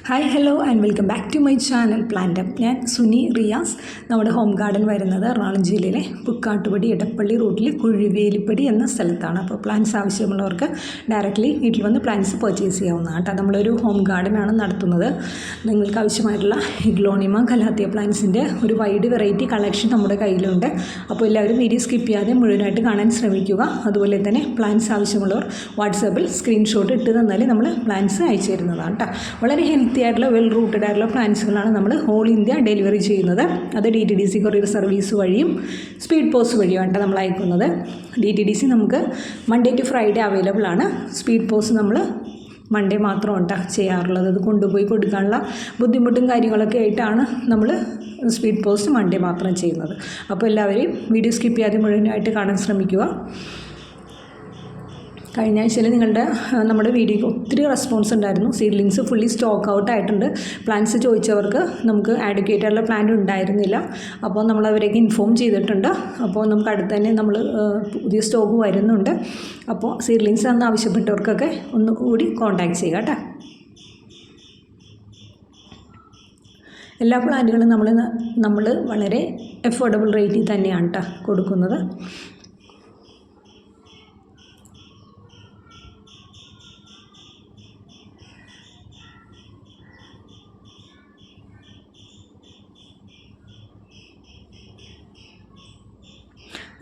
Hi hello and welcome back to my channel plant. ഞാൻ സുനി റിയാസ്. നമ്മുടെ home garden വരുന്നത് എറണാകുളം ജില്ലയിലെ പുക്കാട്ടുപടി ഇടപ്പള്ളി റൂട്ടിൽ കുഴിവേലിപ്പടി എന്ന സ്ഥലത്താണ്. അപ്പോൾ പ്ലാന്റ്സ് ആവശ്യമുള്ളവർക്ക് ഡയറക്റ്റ്ലി വീട്ടിൽ വന്ന് പ്ലാന്റ്സ് പർച്ചേസ് ചെയ്യാവുന്നതാണ് കേട്ടോ. നമ്മളൊരു ഹോം ഗാർഡനാണ് നടത്തുന്നത്. നിങ്ങൾക്ക് ആവശ്യമായിട്ടുള്ള ഹിഗ്ലോണിമ കലാത്തിയ പ്ലാന്റ്സിൻ്റെ ഒരു വൈഡ് വെറൈറ്റി കളക്ഷൻ നമ്മുടെ കയ്യിലുണ്ട്. അപ്പോൾ എല്ലാവരും വീഡിയോ സ്കിപ്പ് ചെയ്യാതെ മുഴുവനായിട്ട് കാണാൻ ശ്രമിക്കുക. അതുപോലെ തന്നെ പ്ലാന്റ്സ് ആവശ്യമുള്ളവർ വാട്സാപ്പിൽ സ്ക്രീൻഷോട്ട് ഇട്ട് തന്നാൽ നമ്മൾ പ്ലാന്റ്സ് അയച്ചു തരുന്നതാണ് കേട്ടോ. വളരെ ഹെൽത്തി ആയിട്ടുള്ള വെൽ റൂട്ടഡ് ആയിട്ടുള്ള പ്ലാന്റ്സുകളാണ് നമ്മൾ ഓൾ ഇന്ത്യ ഡെലിവറി ചെയ്യുന്നത്. അത് DTDC കൊറിയർ സർവീസ് വഴിയും സ്പീഡ് പോസ്റ്റ് വഴിയുമാണ് നമ്മൾ അയക്കുന്നത്. DTDC നമുക്ക് മൺഡേ ടു ഫ്രൈഡേ അവൈലബിൾ ആണ്. സ്പീഡ് പോസ്റ്റ് നമ്മൾ മൺഡേ മാത്രമാണ് ചെയ്യാറുള്ളത്. അത് കൊണ്ടുപോയി കൊടുക്കാനുള്ള ബുദ്ധിമുട്ടും കാര്യങ്ങളൊക്കെ ആയിട്ടാണ് നമ്മൾ സ്പീഡ് പോസ്റ്റ് മൺഡേ മാത്രം ചെയ്യുന്നത്. അപ്പോൾ എല്ലാവരെയും വീഡിയോ സ്കിപ്പ് ചെയ്യാതെ മുഴുവനായിട്ട് കാണാൻ ശ്രമിക്കുക. കഴിഞ്ഞ ആഴ്ചയിൽ നമ്മുടെ വീഡിയോയ്ക്ക് ഒത്തിരി റെസ്പോൺസ് ഉണ്ടായിരുന്നു. സീഡ്ലിങ്സ് ഫുള്ളി സ്റ്റോക്ക് ഔട്ട് ആയിട്ടുണ്ട്. പ്ലാന്റ്സ് ചോദിച്ചവർക്ക് നമുക്ക് ആഡ്വക്കേറ്റ് ആയിട്ടുള്ള പ്ലാന്റ് ഉണ്ടായിരുന്നില്ല. അപ്പോൾ നമ്മൾ അവരേക്ക് ഇൻഫോം ചെയ്തിട്ടുണ്ട്. അപ്പോൾ നമുക്ക് അടുത്ത് തന്നെ നമ്മൾ പുതിയ സ്റ്റോക്ക് വരുന്നുണ്ട്. അപ്പോൾ സീഡ്ലിങ്സ് എന്ന് ആവശ്യപ്പെട്ടവർക്കൊക്കെ ഒന്നുകൂടി കോൺടാക്ട് ചെയ്യുക കേട്ടോ. എല്ലാ പ്ലാന്റുകളും നമ്മൾ വളരെ അഫോർഡബിൾ റേറ്റിൽ തന്നെയാണ് കേട്ടോ കൊടുക്കുന്നത്.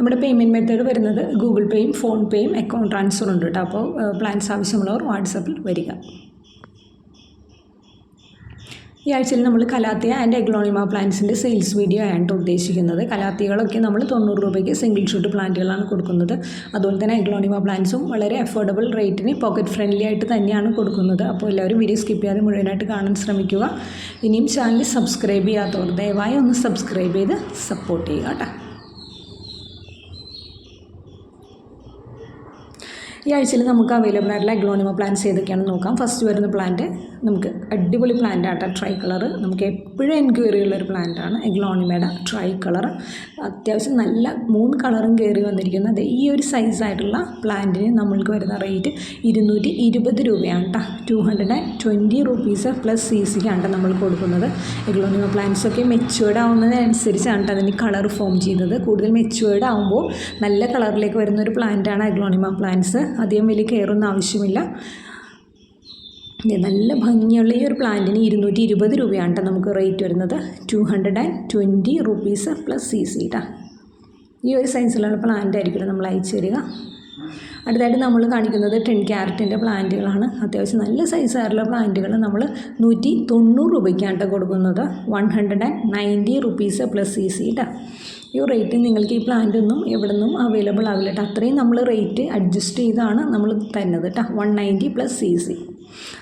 നമ്മുടെ പേയ്മെൻറ്റ് മെത്തേഡ് വരുന്നത് ഗൂഗിൾ പേയും ഫോൺ പേയും അക്കൗണ്ട് ട്രാൻസ്ഫറും ഉണ്ട് കേട്ടോ. അപ്പോൾ പ്ലാൻസ് ആവശ്യമുള്ളവർ വാട്സാപ്പിൽ വരിക. ഈ ആഴ്ചയിൽ നമ്മൾ കലാത്തിയ ആൻഡ് എഗ്ലോണിമ പ്ലാന്റ്സിൻ്റെ സെയിൽസ് വീഡിയോ ആണ് ഉദ്ദേശിക്കുന്നത്. കലാത്തികളൊക്കെ നമ്മൾ 90 രൂപയ്ക്ക് സിംഗിൾ ഷൂട്ട് പ്ലാന്റുകളാണ് കൊടുക്കുന്നത്. അതുപോലെ തന്നെ എഗ്ലോണിമ പ്ലാന്റ്സും വളരെ അഫോർഡബിൾ റേറ്റിന് പോക്കറ്റ് ഫ്രണ്ട്ലി ആയിട്ട് തന്നെയാണ് കൊടുക്കുന്നത്. അപ്പോൾ എല്ലാവരും വീഡിയോ സ്കിപ്പ് ചെയ്യാതെ മുഴുവനായിട്ട് കാണാൻ ശ്രമിക്കുക. ഇനിയും ചാനൽ സബ്സ്ക്രൈബ് ചെയ്യാത്തവർ ദയവായി ഒന്ന് സബ്സ്ക്രൈബ് ചെയ്ത് സപ്പോർട്ട് ചെയ്യുക കേട്ടോ. ഈ ആഴ്ചയിൽ നമുക്ക് അവൈലബിൾ ആയിട്ടുള്ള എഗ്ലോണിമ പ്ലാന്റ്സ് ഏതൊക്കെയാണെന്ന് നോക്കാം. ഫസ്റ്റ് വരുന്ന പ്ലാന്റ് നമുക്ക് അടിപൊളി പ്ലാന്റ് ആട്ടോ. ട്രൈ കളർ നമുക്ക് എപ്പോഴും എൻക്വയറി ഉള്ളൊരു പ്ലാന്റാണ് എഗ്ലോണിമയുടെ ട്രൈ കളർ. അത്യാവശ്യം നല്ല 3 കളറും കയറി വന്നിരിക്കുന്നത്. ഈ ഒരു സൈസായിട്ടുള്ള പ്ലാന്റിന് നമ്മൾക്ക് വരുന്ന റേറ്റ് 220 രൂപയാണ് കേട്ടോ. 220 റുപ്പീസ് പ്ലസ് CC നമ്മൾ കൊടുക്കുന്നത്. എഗ്ലോണിമ പ്ലാന്റ്സൊക്കെ മെച്യൂർഡ് ആവുന്നതിനനുസരിച്ചാണ് അതിന് കളർ ഫോം ചെയ്യുന്നത്. കൂടുതൽ മെച്യൂർഡ് ആകുമ്പോൾ നല്ല കളറിലേക്ക് വരുന്ന ഒരു പ്ലാന്റാണ് എഗ്ലോണിമ പ്ലാന്റ്സ്. അധികം വലിയ കെയറൊന്നും ആവശ്യമില്ല. നല്ല ഭംഗിയുള്ള ഈ ഒരു പ്ലാന്റിന് 220 രൂപയാണ് കേട്ടോ നമുക്ക് റേറ്റ് വരുന്നത്. 220 റുപ്പീസ് പ്ലസ് CC കേട്ടോ. ഈ ഒരു സൈസിലുള്ള പ്ലാന്റ് ആയിരിക്കും നമ്മൾ അയച്ചു തരിക. അടുത്തായിട്ട് നമ്മൾ കാണിക്കുന്നത് 10 ക്യാരറ്റിൻ്റെ പ്ലാന്റുകളാണ്. അത്യാവശ്യം നല്ല സൈസായിട്ടുള്ള പ്ലാന്റുകൾ നമ്മൾ 190 രൂപയ്ക്കാണ് കേട്ടോ കൊടുക്കുന്നത്. 190 റുപ്പീസ് പ്ലസ് CC കേട്ടോ. ഈ റേറ്റ് നിങ്ങൾക്ക് ഈ പ്ലാന്റ് ഒന്നും എവിടെ നിന്നും അവൈലബിൾ ആവില്ല കേട്ടോ. അത്രയും നമ്മൾ റേറ്റ് അഡ്ജസ്റ്റ് ചെയ്താണ് നമ്മൾ തരുന്നത് കേട്ടോ. 190 പ്ലസ് CC.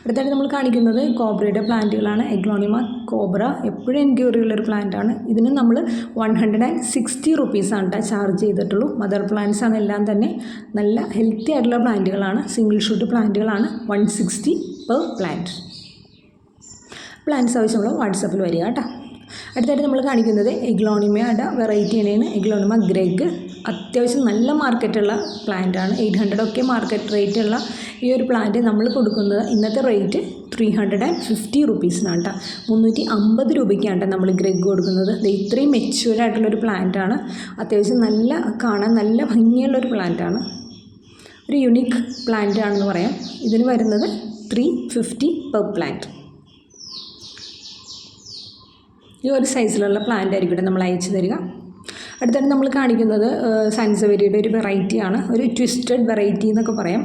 അടുത്തായിട്ട് നമ്മൾ കാണിക്കുന്നത് കോബ്രയുടെ പ്ലാന്റുകളാണ്. എഗ്ലോണിമ കോബ്ര എപ്പോഴും എൻക്വയറി ഉള്ളൊരു പ്ലാന്റാണ്. ഇതിന് നമ്മൾ 160 റുപ്പീസാണ് കേട്ടോ ചാർജ് ചെയ്തിട്ടുള്ളൂ. മദർ പ്ലാന്റ്സ് ആണ് എല്ലാം തന്നെ നല്ല ഹെൽത്തി ആയിട്ടുള്ള പ്ലാന്റുകളാണ്. സിംഗിൾ ഷൂട്ട് പ്ലാന്റുകളാണ്. 160 പെർ പ്ലാന്റ്. പ്ലാന്റ്സ് ആവശ്യമുള്ള വാട്സാപ്പിൽ വരിക കേട്ടോ. അടുത്തായിട്ട് നമ്മൾ കാണിക്കുന്നത് എഗ്ലോണിമയുടെ വെറൈറ്റിയാണ്. എഗ്ലോണിമ ഗ്രെഗ് അത്യാവശ്യം നല്ല മാർക്കറ്റുള്ള പ്ലാന്റാണ്. 800 ഒക്കെ മാർക്കറ്റ് റേറ്റുള്ള ഈ ഒരു പ്ലാന്റ് നമ്മൾ കൊടുക്കുന്നത് ഇന്നത്തെ റേറ്റ് 350 റുപ്പീസിനാണ് കേട്ടോ. 350 രൂപയ്ക്കാണ് നമ്മൾ ഗ്രെഗ് കൊടുക്കുന്നത്. ഇത്രയും മെച്യൂർഡ് ആയിട്ടുള്ളൊരു പ്ലാന്റാണ്. അത്യാവശ്യം നല്ല കാണാൻ നല്ല ഭംഗിയുള്ളൊരു പ്ലാന്റാണ്. ഒരു യുണീക്ക് പ്ലാന്റ് ആണെന്ന് പറയാം. ഇതിന് വരുന്നത് 350 പെർ പ്ലാന്റ്. ഈ ഒരു സൈസിലുള്ള പ്ലാന്റ് ആയിരിക്കും നമ്മൾ അയച്ചു തരിക. അടുത്തായിട്ട് നമ്മൾ കാണിക്കുന്നത് സൻസവേരിയുടെ ഒരു വെറൈറ്റിയാണ്. ഒരു ട്വിസ്റ്റഡ് വെറൈറ്റി എന്നൊക്കെ പറയാം.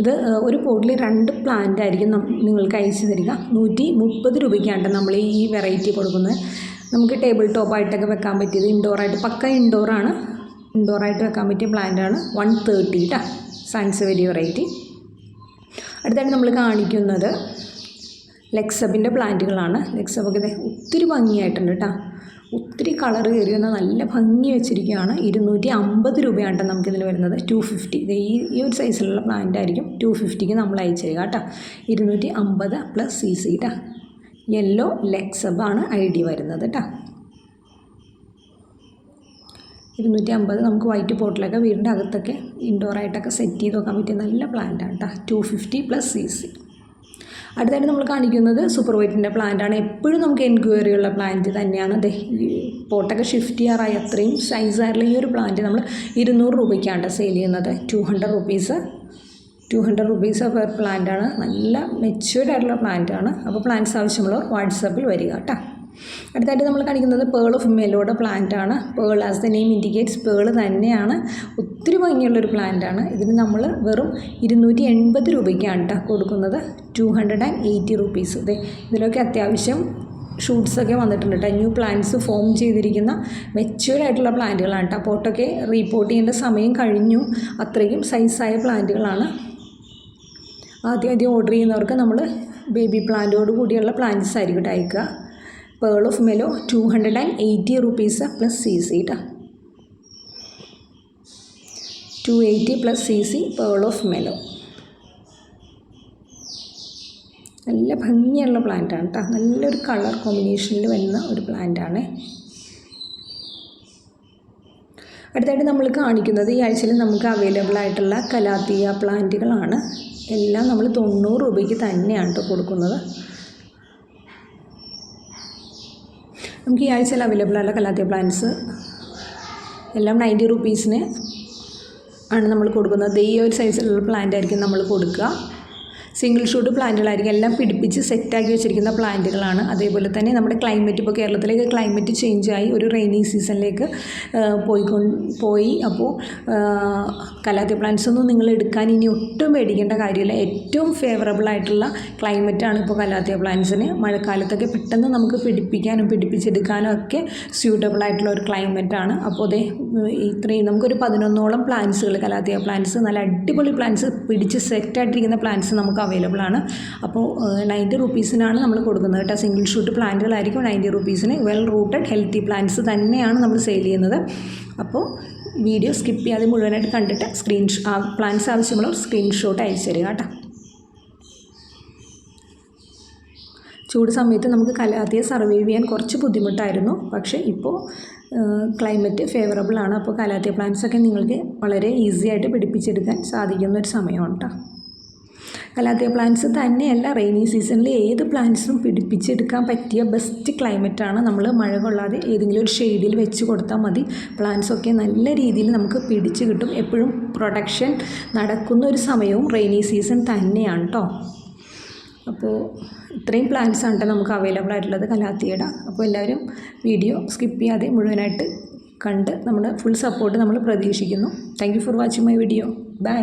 ഇത് ഒരു പോട്ടിൽ 2 പ്ലാന്റ് ആയിരിക്കും നിങ്ങൾക്ക് അയച്ചു തരിക. 130 രൂപയ്ക്കാണ് നമ്മൾ ഈ വെറൈറ്റി കൊടുക്കുന്നത്. നമുക്ക് ടേബിൾ ടോപ്പായിട്ടൊക്കെ വെക്കാൻ പറ്റിയത് ഇൻഡോറായിട്ട് പക്ക ഇൻഡോറായിട്ട് വെക്കാൻ പറ്റിയ പ്ലാന്റാണ്. 130 കേട്ടോ സൻസവേരി വെറൈറ്റി. അടുത്തായിട്ട് നമ്മൾ കാണിക്കുന്നത് ലെക്സബിൻ്റെ പ്ലാന്റുകളാണ്. ലെക്സബൊക്കെ ഒത്തിരി ഭംഗിയായിട്ടുണ്ട് കേട്ടോ. ഒത്തിരി കളർ കയറി വന്ന നല്ല ഭംഗി വെച്ചിരിക്കുകയാണ്. 250 രൂപയാണ് നമുക്കിതിൽ വരുന്നത്. 250 ഈ ഒരു സൈസിലുള്ള പ്ലാന്റ് ആയിരിക്കും 250ക്ക് നമ്മൾ അയച്ചു തരിക കേട്ടോ. 250 പ്ലസ് CC കേട്ടോ. യെല്ലോ ലെക്സബാണ് ID വരുന്നത് കേട്ടോ. 250 നമുക്ക് വൈറ്റ് പോട്ടിലൊക്കെ വീടിൻ്റെ അകത്തൊക്കെ ഇൻഡോറായിട്ടൊക്കെ സെറ്റ് ചെയ്ത് വെക്കാൻ പറ്റിയ നല്ല പ്ലാന്റാണ് കേട്ടോ. 250 പ്ലസ് CC. അടുത്തായിട്ട് നമ്മൾ കാണിക്കുന്നത് സൂപ്പർ വൈറ്റിൻ്റെ പ്ലാന്റാണ്. എപ്പോഴും നമുക്ക് എൻക്വയറി ഉള്ള പ്ലാന്റ് തന്നെയാണ്. അതെ, ഈ പോട്ടൊക്കെ ഷിഫ്റ്റ് ചെയ്യാറായി. അത്രയും സൈസായിട്ടുള്ള ഈ ഒരു പ്ലാന്റ് നമ്മൾ 200 രൂപയ്ക്കാണ് സെയിൽ ചെയ്യുന്നത്. 200 റുപ്പീസ് പെർ പ്ലാന്റാണ്. നല്ല മെച്യൂർഡ് ആയിട്ടുള്ള പ്ലാന്റാണ്. അപ്പോൾ പ്ലാന്റ്സ് ആവശ്യമുള്ളവർ വാട്സാപ്പിൽ വരിക കേട്ടോ. അടുത്തായിട്ട് നമ്മൾ കാണിക്കുന്നത് പേൾ ഓഫ് മെലോയുടെ പ്ലാന്റാണ്. Pearl as the name indicates pearl തന്നെയാണ്. ഒത്തിരി ഭംഗിയുള്ളൊരു പ്ലാന്റാണ്. ഇതിന് നമ്മൾ വെറും 280 രൂപയ്ക്കാണ് കേട്ടോ കൊടുക്കുന്നത്. 280 റുപ്പീസ്. അതെ, ഇതിലൊക്കെ അത്യാവശ്യം ഷൂട്ട്സൊക്കെ വന്നിട്ടുണ്ട് കേട്ടോ. ന്യൂ പ്ലാന്റ്സ് ഫോം ചെയ്തിരിക്കുന്ന മെച്യൂർഡ് ആയിട്ടുള്ള പ്ലാന്റുകളാണ് കേട്ടോ. പോട്ടൊക്കെ റീപോർട്ട് ചെയ്യേണ്ട സമയം കഴിഞ്ഞു. അത്രയും സൈസായ പ്ലാന്റുകളാണ്. ആദ്യം ഓർഡർ ചെയ്യുന്നവർക്ക് നമ്മൾ ബേബി പ്ലാന്റോട് കൂടിയുള്ള പ്ലാന്റ്സ് ആയിരിക്കും കേട്ടോ അയക്കുക. Pearl of mellow 280 rupees plus CC കേട്ടോ. 280 plus CC pearl of mellow. നല്ല ഭംഗിയുള്ള പ്ലാന്റാണ് കേട്ടോ. നല്ലൊരു കളർ കോമ്പിനേഷനിൽ വരുന്ന ഒരു പ്ലാന്റാണ്. അടുത്തായിട്ട് നമ്മൾ കാണിക്കുന്നത് ഈ ആഴ്ചയിൽ നമുക്ക് അവൈലബിൾ ആയിട്ടുള്ള കലാത്തിയ പ്ലാന്റുകളാണ്. എല്ലാം നമ്മൾ 90 രൂപയ്ക്ക് തന്നെയാണ് കേട്ടോ കൊടുക്കുന്നത്. നമുക്ക് ഈ ആഴ്ചയിൽ അവൈലബിൾ ആയിട്ടുള്ള കലാത്തിയ പ്ലാന്റ്സ് എല്ലാം 90 റുപ്പീസിന് ആണ് നമ്മൾ കൊടുക്കുന്നത്. ഈ ഒരു സൈസിലുള്ള പ്ലാന്റ് ആയിരിക്കും നമ്മൾ കൊടുക്കുക. സിംഗിൾ ഷൂട്ട് പ്ലാന്റുകളായിരിക്കും. എല്ലാം പിടിപ്പിച്ച് സെറ്റാക്കി വെച്ചിരിക്കുന്ന പ്ലാന്റുകളാണ്. അതേപോലെ തന്നെ നമ്മുടെ ക്ലൈമറ്റ്, ഇപ്പോൾ കേരളത്തിലേക്ക് ക്ലൈമറ്റ് ചേഞ്ചായി ഒരു റെയിനി സീസണിലേക്ക് പോയി. അപ്പോൾ കലാത്തിയ പ്ലാന്റ്സ് ഒന്നും നിങ്ങൾ എടുക്കാൻ ഇനി ഒട്ടും പേടിക്കേണ്ട കാര്യമില്ല. ഏറ്റവും ഫേവറബിൾ ആയിട്ടുള്ള ക്ലൈമറ്റാണ് ഇപ്പോൾ കലാത്തിയ പ്ലാന്റ്സിന്. മഴക്കാലത്തൊക്കെ പെട്ടെന്ന് നമുക്ക് പിടിപ്പിക്കാനും പിടിപ്പിച്ചെടുക്കാനും ഒക്കെ സ്യൂട്ടബിൾ ആയിട്ടുള്ള ഒരു ക്ലൈമറ്റാണ്. അപ്പോൾ അതേ ഇത്രയും നമുക്കൊരു 11ഓളം പ്ലാന്റ്സുകൾ, കലാത്തിയ പ്ലാന്റ്സ്, നല്ല അടിപൊളി പ്ലാന്റ്സ്, പിടിച്ച് സെറ്റായിട്ടിരിക്കുന്ന പ്ലാന്റ്സ് നമുക്ക് അവൈലബിൾ ആണ്. അപ്പോൾ 90 റുപ്പീസിനാണ് നമ്മൾ കൊടുക്കുന്നത് കേട്ടോ. സിംഗിൾ ഷൂട്ട് പ്ലാന്റുകളായിരിക്കും 90 റുപ്പീസിന്. വെൽ റൂട്ടഡ് ഹെൽത്തി പ്ലാന്റ്സ് തന്നെയാണ് നമ്മൾ സെയിൽ ചെയ്യുന്നത്. അപ്പോൾ വീഡിയോ സ്കിപ്പ് ചെയ്യാതെ മുഴുവനായിട്ട് കണ്ടിട്ട് പ്ലാന്റ്സ് ആവശ്യമുള്ള സ്ക്രീൻഷോട്ട് അയച്ചു തരിക കേട്ടോ. ചൂട് സമയത്ത് നമുക്ക് കലാത്തിയെ സർവൈവ് ചെയ്യാൻ കുറച്ച് ബുദ്ധിമുട്ടായിരുന്നു. പക്ഷേ ഇപ്പോൾ ക്ലൈമറ്റ് ഫേവറബിൾ ആണ്. അപ്പോൾ കലാത്തിയ പ്ലാന്റ്സൊക്കെ നിങ്ങൾക്ക് വളരെ ഈസി ആയിട്ട് പിടിപ്പിച്ചെടുക്കാൻ സാധിക്കുന്ന ഒരു സമയമാണ് കേട്ടോ. കലാത്തിയ പ്ലാന്റ്സ് തന്നെയല്ല, റെയിനി സീസണിൽ ഏത് പ്ലാന്റ്സും പിടിപ്പിച്ചെടുക്കാൻ പറ്റിയ ബെസ്റ്റ് ക്ലൈമറ്റാണ്. നമ്മൾ മഴ കൊള്ളാതെ ഏതെങ്കിലും ഒരു ഷെയ്ഡിൽ വെച്ച് കൊടുത്താൽ മതി. പ്ലാന്റ്സൊക്കെ നല്ല രീതിയിൽ നമുക്ക് പിടിച്ച് കിട്ടും. എപ്പോഴും പ്രൊഡക്ഷൻ നടക്കുന്ന ഒരു സമയവും റെയിനി സീസൺ തന്നെയാണ് കേട്ടോ. അപ്പോൾ ഇത്രയും പ്ലാന്റ്സ് ആണ് കേട്ടോ നമുക്ക് അവൈലബിൾ ആയിട്ടുള്ളത് കലാത്തിയുടെ. അപ്പോൾ എല്ലാവരും വീഡിയോ സ്കിപ്പ് ചെയ്യാതെ മുഴുവനായിട്ട് കണ്ട് നമ്മുടെ ഫുൾ സപ്പോർട്ട് നമ്മൾ പ്രതീക്ഷിക്കുന്നു. Thank you for watching my video. By.